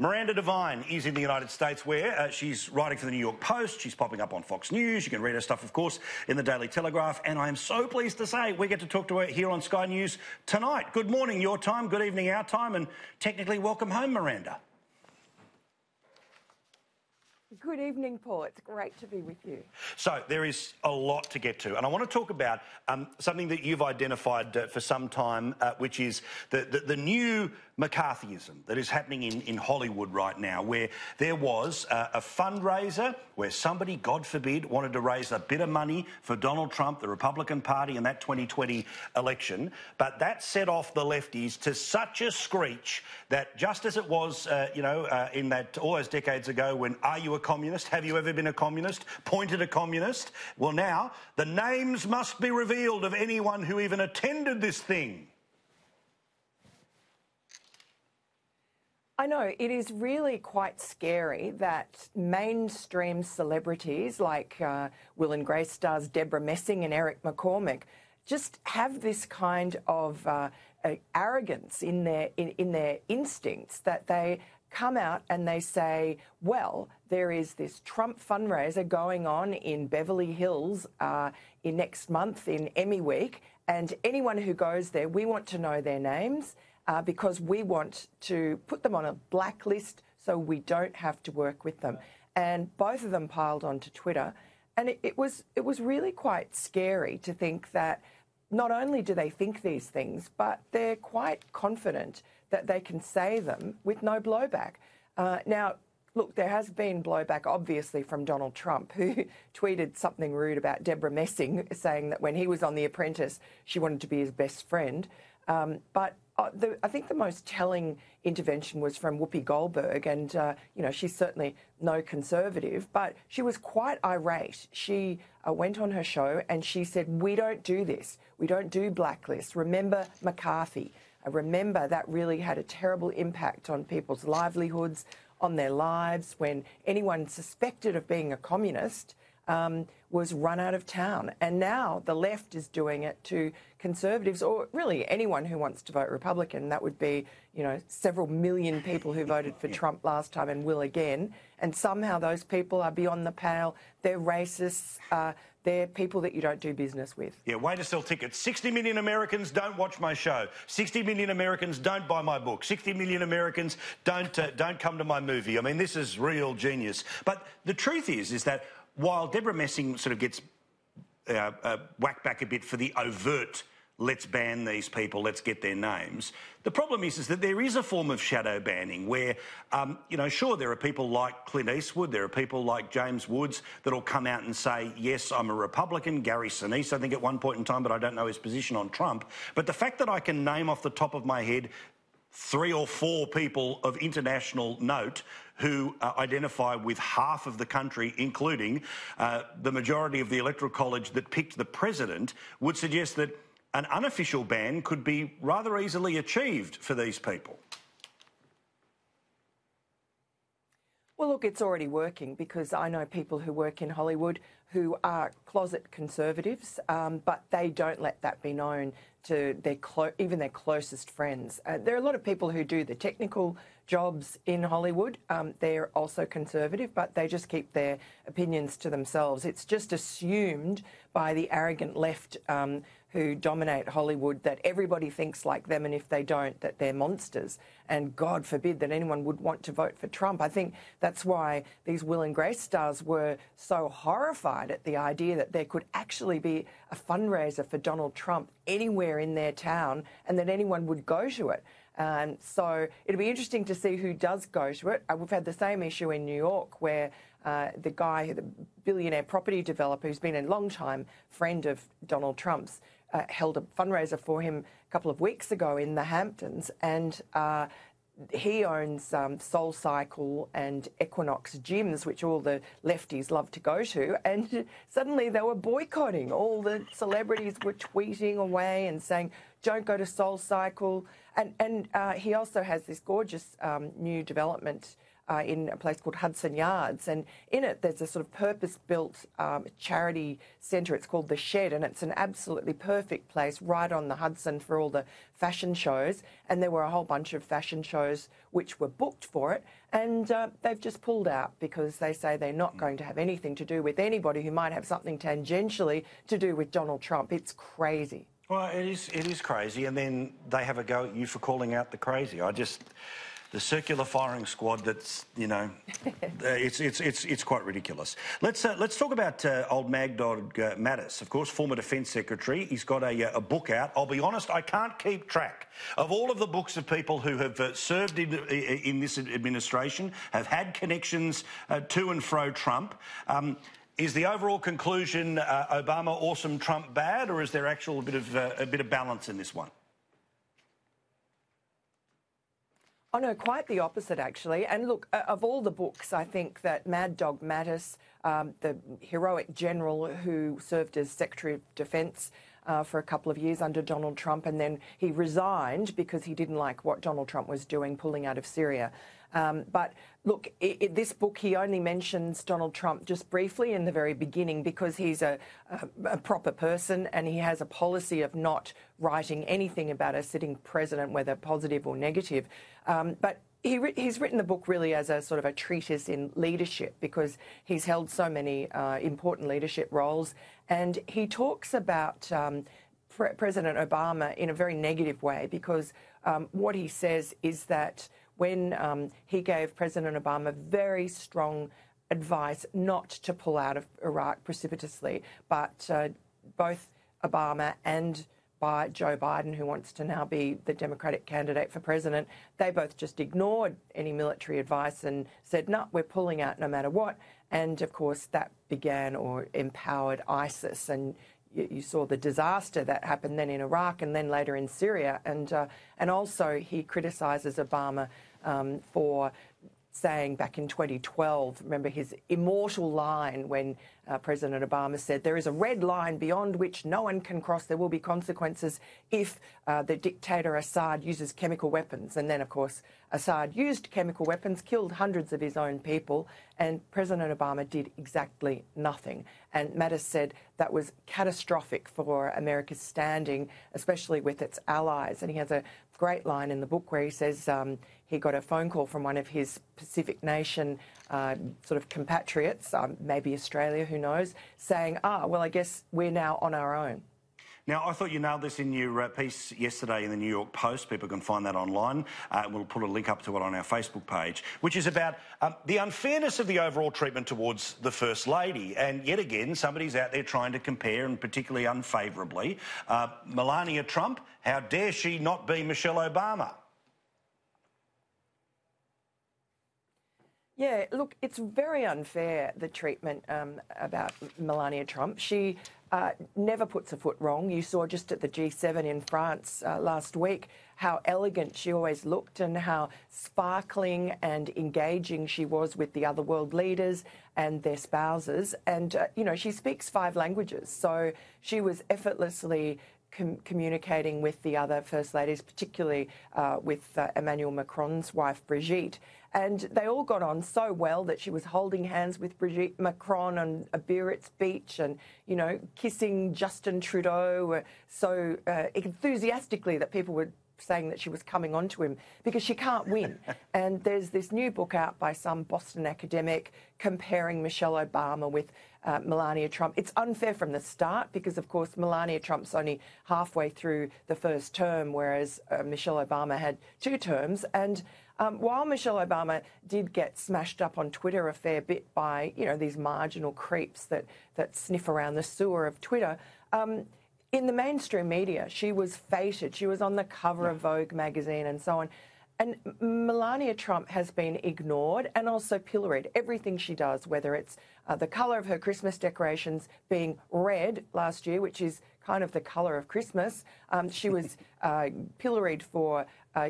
Miranda Devine is in the United States where she's writing for the New York Post. She's popping up on Fox News. You can read her stuff, of course, in the Daily Telegraph. And I am so pleased to say we get to talk to her here on Sky News tonight. Good morning, your time. Good evening, our time. And technically, welcome home, Miranda. Good evening, Paul. It's great to be with you. So there is a lot to get to, and I want to talk about something that you've identified for some time, which is the new McCarthyism that is happening in Hollywood right now, where there was a fundraiser where somebody, God forbid, wanted to raise a bit of money for Donald Trump, the Republican Party, in that 2020 election, but that set off the lefties to such a screech that just as it was, in that all those decades ago when "Are you a communist? Have you ever been a communist?" pointed a communist. Well, now the names must be revealed of anyone who even attended this thing. I know, it is really quite scary that mainstream celebrities like Will and Grace stars Deborah Messing and Eric McCormack just have this kind of arrogance in their instincts that they come out and they say, well, there is this Trump fundraiser going on in Beverly Hills in next month in Emmy Week, and anyone who goes there, we want to know their names because we want to put them on a blacklist so we don't have to work with them. And both of them piled onto Twitter, and it was really quite scary to think that not only do they think these things, but they're quite confident that they can say them with no blowback. Now, look, there has been blowback, obviously, from Donald Trump, who tweeted something rude about Deborah Messing, saying that when he was on The Apprentice, she wanted to be his best friend. But I think the most telling intervention was from Whoopi Goldberg, and, she's certainly no conservative, but she was quite irate. She went on her show and she said, we don't do this. We don't do blacklists. Remember McCarthy. Remember that really had a terrible impact on people's livelihoods, on their lives, when anyone suspected of being a communist was run out of town. And now the left is doing it to conservatives, or really anyone who wants to vote Republican. That would be, several million people who voted for Trump last time and will again. And somehow those people are beyond the pale. They're racists. They're people that you don't do business with. Yeah, way to sell tickets. 60 million Americans don't watch my show. 60 million Americans don't buy my book. 60 million Americans don't come to my movie. I mean, this is real genius. But the truth is that while Deborah Messing sort of gets whacked back a bit for the overt let's ban these people, let's get their names, the problem is that there is a form of shadow banning where, sure, there are people like Clint Eastwood, there are people like James Woods that'll come out and say, yes, I'm a Republican, Gary Sinise, I think, at one point in time, but I don't know his position on Trump. But the fact that I can name off the top of my head 3 or 4 people of international note who identify with half of the country, including the majority of the Electoral College that picked the president, would suggest that an unofficial ban could be rather easily achieved for these people. Well, look, it's already working, because I know people who work in Hollywood who are closet conservatives, but they don't let that be known to even their closest friends. There are a lot of people who do the technical jobs in Hollywood. They're also conservative, but they just keep their opinions to themselves. It's just assumed by the arrogant left who dominate Hollywood that everybody thinks like them, and if they don't, that they're monsters. And God forbid that anyone would want to vote for Trump. I think that's why these Will and Grace stars were so horrified at the idea that there could actually be a fundraiser for Donald Trump anywhere in their town and that anyone would go to it. So it'll be interesting to see who does go to it. We've had the same issue in New York where the guy, the billionaire property developer who's been a long-time friend of Donald Trump's, held a fundraiser for him a couple of weeks ago in the Hamptons, and he owns SoulCycle and Equinox gyms, which all the lefties love to go to, and suddenly they were boycotting. All the celebrities were tweeting away and saying, don't go to Soul Cycle. And he also has this gorgeous new development in a place called Hudson Yards, and in it there's a sort of purpose-built charity centre. It's called The Shed, and it's an absolutely perfect place right on the Hudson for all the fashion shows. And there were a whole bunch of fashion shows which were booked for it, and they've just pulled out because they say they're not going to have anything to do with anybody who might have something tangentially to do with Donald Trump. It's crazy. Well, it is crazy, and then they have a go at you for calling out the crazy. The circular firing squad, that's, you know, it's quite ridiculous. Let's talk about old Mag Dog Mattis, of course, former Defence Secretary. He's got a book out. I'll be honest, I can't keep track of all of the books of people who have served in this administration, have had connections to and fro Trump. Is the overall conclusion Obama awesome, Trump bad, or is there actual a bit of balance in this one? Oh, no, quite the opposite, actually. And look, of all the books, I think that Mad Dog Mattis, the heroic general who served as Secretary of Defence for a couple of years under Donald Trump, and then he resigned because he didn't like what Donald Trump was doing, pulling out of Syria. But look, this book, he only mentions Donald Trump just briefly in the very beginning because he's a proper person, and he has a policy of not writing anything about a sitting president, whether positive or negative. But he's written the book really as a sort of a treatise in leadership because he's held so many important leadership roles. And he talks about President Obama in a very negative way because what he says is that when he gave President Obama very strong advice not to pull out of Iraq precipitously, but both Obama and by Joe Biden, who wants to now be the Democratic candidate for president, they both just ignored any military advice and said, no, we're pulling out no matter what. And, of course, that began or empowered ISIS. And you saw the disaster that happened then in Iraq and then later in Syria. And also he criticises Obama for saying back in 2012, remember his immortal line when President Obama said, there is a red line beyond which no one can cross. There will be consequences if the dictator Assad uses chemical weapons. And then, of course, Assad used chemical weapons, killed hundreds of his own people, and President Obama did exactly nothing. And Mattis said that was catastrophic for America's standing, especially with its allies. And he has a great line in the book where he says he got a phone call from one of his Pacific nation sort of compatriots, maybe Australia, who knows, saying, well, I guess we're now on our own. Now, I thought you nailed this in your piece yesterday in the New York Post. People can find that online. We'll put a link up to it on our Facebook page, which is about the unfairness of the overall treatment towards the First Lady. And yet again, somebody's out there trying to compare, and particularly unfavourably, Melania Trump. How dare she not be Michelle Obama? Yeah, look, it's very unfair, the treatment about Melania Trump. She never puts a foot wrong. You saw just at the G7 in France last week how elegant she always looked and how sparkling and engaging she was with the other world leaders and their spouses. And, you know, she speaks 5 languages, so she was effortlessly communicating with the other First Ladies, particularly with Emmanuel Macron's wife, Brigitte. And they all got on so well that she was holding hands with Brigitte Macron on a Biarritz beach and, you know, kissing Justin Trudeau so enthusiastically that people were saying that she was coming on to him because she can't win. And there's this new book out by some Boston academic comparing Michelle Obama with Melania Trump. It's unfair from the start because, of course, Melania Trump's only halfway through the first term, whereas Michelle Obama had 2 terms. And while Michelle Obama did get smashed up on Twitter a fair bit by, you know, these marginal creeps that sniff around the sewer of Twitter, in the mainstream media, she was feted. She was on the cover of Vogue magazine and so on. And Melania Trump has been ignored and also pilloried. Everything she does, whether it's the colour of her Christmas decorations being red last year, which is kind of the colour of Christmas. She was pilloried for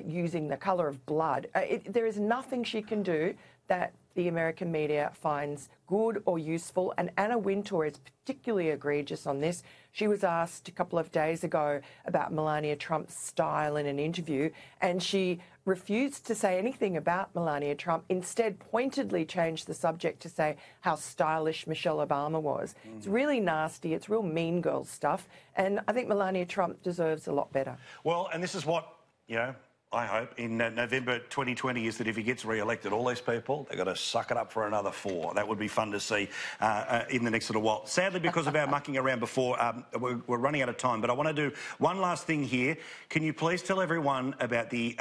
using the colour of blood. There is nothing she can do that the American media finds good or useful, and Anna Wintour is particularly egregious on this. She was asked a couple of days ago about Melania Trump's style in an interview, and she refused to say anything about Melania Trump, instead pointedly changed the subject to say how stylish Michelle Obama was. It's really nasty, it's real mean girl stuff, and I think Melania Trump deserves a lot better. Well, and this is what, you know, I hope in November 2020 is that if he gets re-elected, all these people, they've got to suck it up for another 4. That would be fun to see in the next little while. Sadly, because of our mucking around before, we're running out of time, but I want to do one last thing here. Can you please tell everyone about the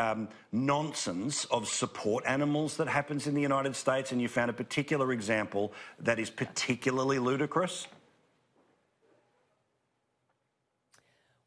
nonsense of support animals that happens in the United States, and you found a particular example that is particularly ludicrous?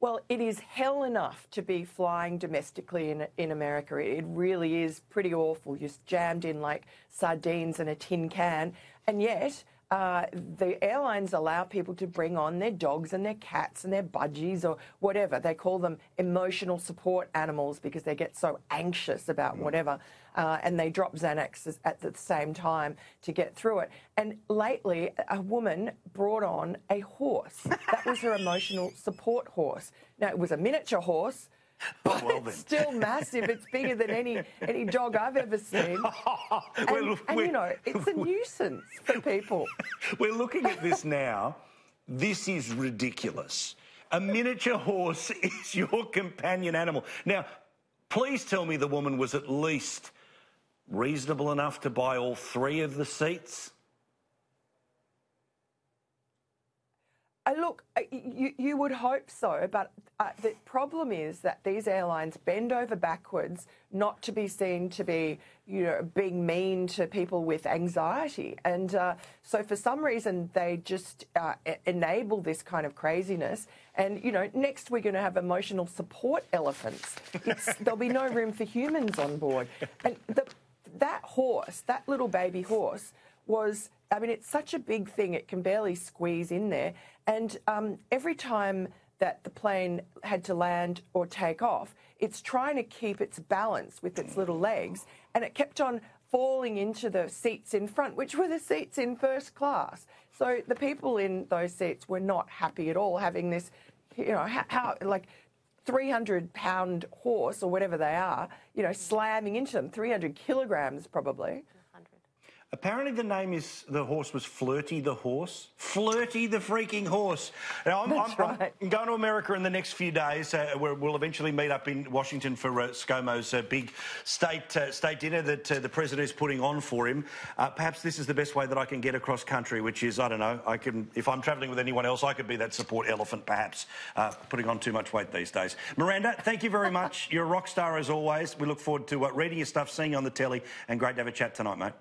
Well, it is hell enough to be flying domestically in America. It really is pretty awful. You're jammed in like sardines in a tin can. And yet the airlines allow people to bring on their dogs and their cats and their budgies or whatever. They call them emotional support animals because they get so anxious about whatever. And they drop Xanax at the same time to get through it. And lately, a woman brought on a horse. That was her emotional support horse. Now, it was a miniature horse, but it's still massive. It's bigger than any dog I've ever seen. And you know, it's a nuisance for people. We're looking at this now. This is ridiculous. A miniature horse is your companion animal. Now, please tell me the woman was at least reasonable enough to buy all 3 of the seats? Look, you would hope so, but the problem is that these airlines bend over backwards not to be seen to be, you know, being mean to people with anxiety. And so for some reason, they just enable this kind of craziness. And, you know, next we're going to have emotional support elephants. There'll be no room for humans on board. And that horse, that little baby horse, was, I mean, it's such a big thing, it can barely squeeze in there. And every time that the plane had to land or take off, it's trying to keep its balance with its little legs, and it kept on falling into the seats in front, which were the seats in first class. So the people in those seats were not happy at all having this, you know, like 300-pound horse or whatever they are, you know, slamming into them, 300 kilograms probably. Apparently the name is, the horse was Flirty the horse. Flirty the freaking horse. Now, I'm going to America in the next few days. We'll eventually meet up in Washington for ScoMo's big state dinner that the president is putting on for him. Perhaps this is the best way that I can get across country, which is, I don't know, I can, if I'm travelling with anyone else, I could be that support elephant, perhaps, putting on too much weight these days. Miranda, thank you very much. You're a rock star as always. We look forward to reading your stuff, seeing you on the telly, and great to have a chat tonight, mate.